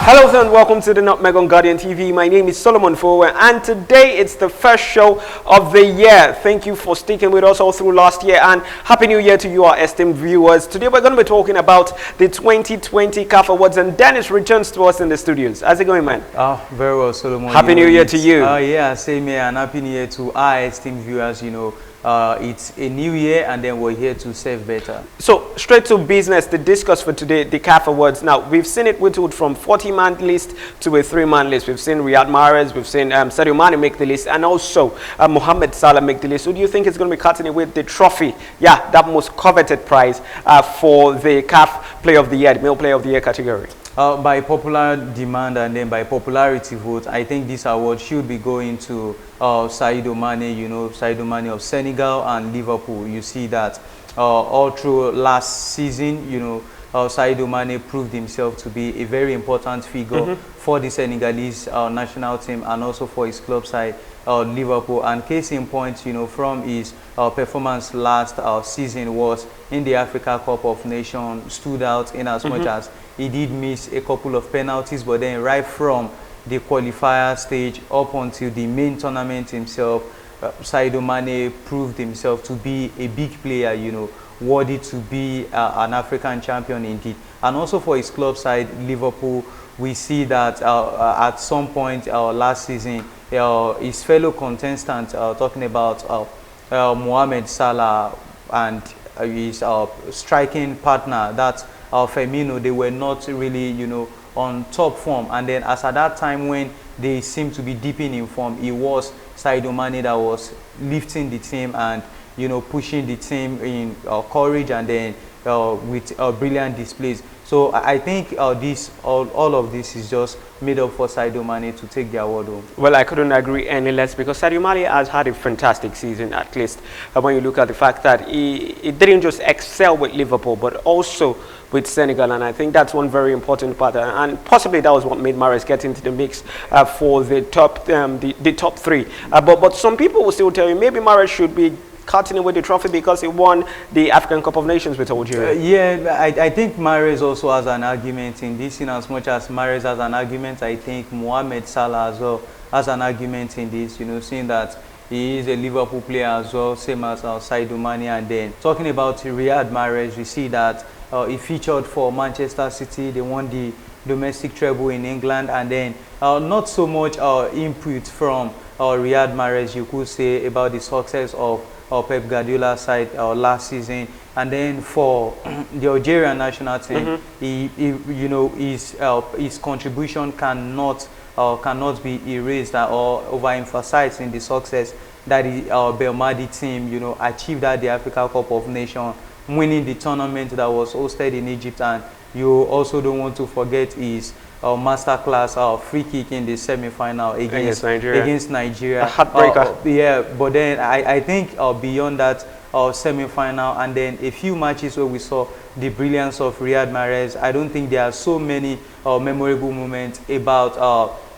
Hello and welcome to the Nutmeg on Guardian TV. My name is Solomon Fowowe and today it's the first show of the year. Thank you for sticking with us all through last year and Happy New Year to you, our esteemed viewers. Today we're going to be talking about the 2020 CAF Awards and Dennis returns to us in the studios. How's it going, man? Very well, Solomon. Happy New Year to you. Yeah, same here, and Happy New Year to our esteemed viewers. It's a new year and then we're here to serve better. So straight to business, the discuss for today, the CAF Awards. Now, we've seen it whittled from 40-man list to a 3-man list. We've seen Riyad Mahrez, we've seen Sadio Mane make the list, and also Mohamed Salah make the list. Who do you think is going to be cutting it with the trophy? Yeah, that most coveted prize for the CAF Player of the Year, the Male Player of the Year category. By popular demand and then by popularity vote, I think this award should be going to Sadio Mane, Sadio Mane of Senegal and Liverpool. You see that all through last season, Sadio Mane proved himself to be a very important figure for the Senegalese national team and also for his club side, Liverpool. And case in point, from his performance last season was in the Africa Cup of Nations, stood out in as much as he did miss a couple of penalties, but then right from the qualifier stage up until the main tournament himself, Sadio Mane proved himself to be a big player, worthy to be an African champion indeed. And also for his club side, Liverpool, we see that at some point last season, his fellow contestant, talking about Mohamed Salah and his striking partner, that's Firmino, they were not really, on top form. And then as at that time when they seemed to be dipping in form, it was Sadio Mane that was lifting the team and, pushing the team in courage and then with brilliant displays. So I think all of this is just made up for Sadio Mane to take the award home. Well, I couldn't agree any less because Sadio Mane has had a fantastic season, at least when you look at the fact that he didn't just excel with Liverpool, but also with Senegal, and I think that's one very important part, and possibly that was what made Mahrez get into the mix for the top top three. But some people will still tell you maybe Mahrez should be cutting it with the trophy because he won the African Cup of Nations with Algeria. Yeah, I think Mahrez also has an argument in this, in as much as Mahrez has an argument, I think Mohamed Salah as well has an argument in this, seeing that he is a Liverpool player as well, same as Sadio Mane. And then talking about Riyad Mahrez, we see that he featured for Manchester City. They won the domestic treble in England, and then not so much input from Riyad Mahrez, you could say, about the success of Pep Guardiola's side last season. And then for the Algerian national team, his contribution cannot be erased or overemphasized in the success that the Belmadi team, achieved at the Africa Cup of Nations, winning the tournament that was hosted in Egypt. And you also don't want to forget his masterclass free kick in the semi-final against Nigeria. A heartbreaker. Yeah, but then I think beyond that semi-final and then a few matches where we saw the brilliance of Riyad Mahrez, I don't think there are so many memorable moments about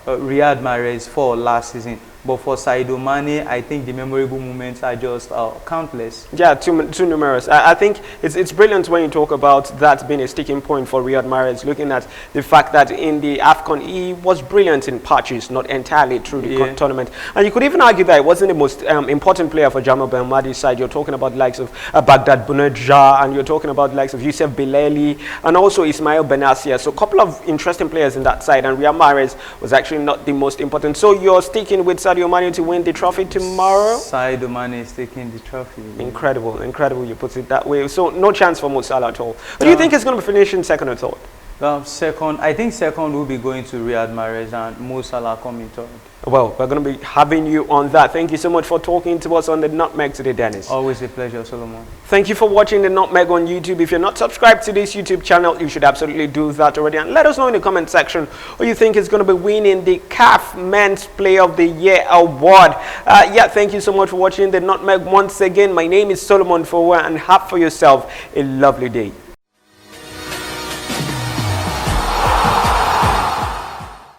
Riyad Mahrez for last season. But for Sadio Mane, I think the memorable moments are just countless. Yeah, too numerous. I think it's brilliant when you talk about that being a sticking point for Riyad Mahrez, looking at the fact that in the AFCON, he was brilliant in patches, not entirely through the tournament. And you could even argue that he wasn't the most important player for Jamal Belmadi's side. You're talking about the likes of Baghdad Bounedjah, and you're talking about the likes of Youssef Belaili, and also Ismail Benassia. So a couple of interesting players in that side, and Riyad Mahrez was actually not the most important. So you're sticking with Sadio Mane to win the trophy tomorrow? Sadio Mane is taking the trophy. Incredible you put it that way. So no chance for Mo Salah at all. Do you think it's going to be finishing second or third? Second, I think second will be going to Riyad Mahrez and Mo Salah coming third. Well, we're going to be having you on that. Thank you so much for talking to us on the Nutmeg today, Dennis. Always a pleasure, Solomon. Thank you for watching the Nutmeg on YouTube. If you're not subscribed to this YouTube channel, you should absolutely do that already. And let us know in the comment section who you think is going to be winning the CAF Men's Player of the Year award. Yeah, thank you so much for watching the Nutmeg once again. My name is Solomon Fowowe, and have for yourself a lovely day.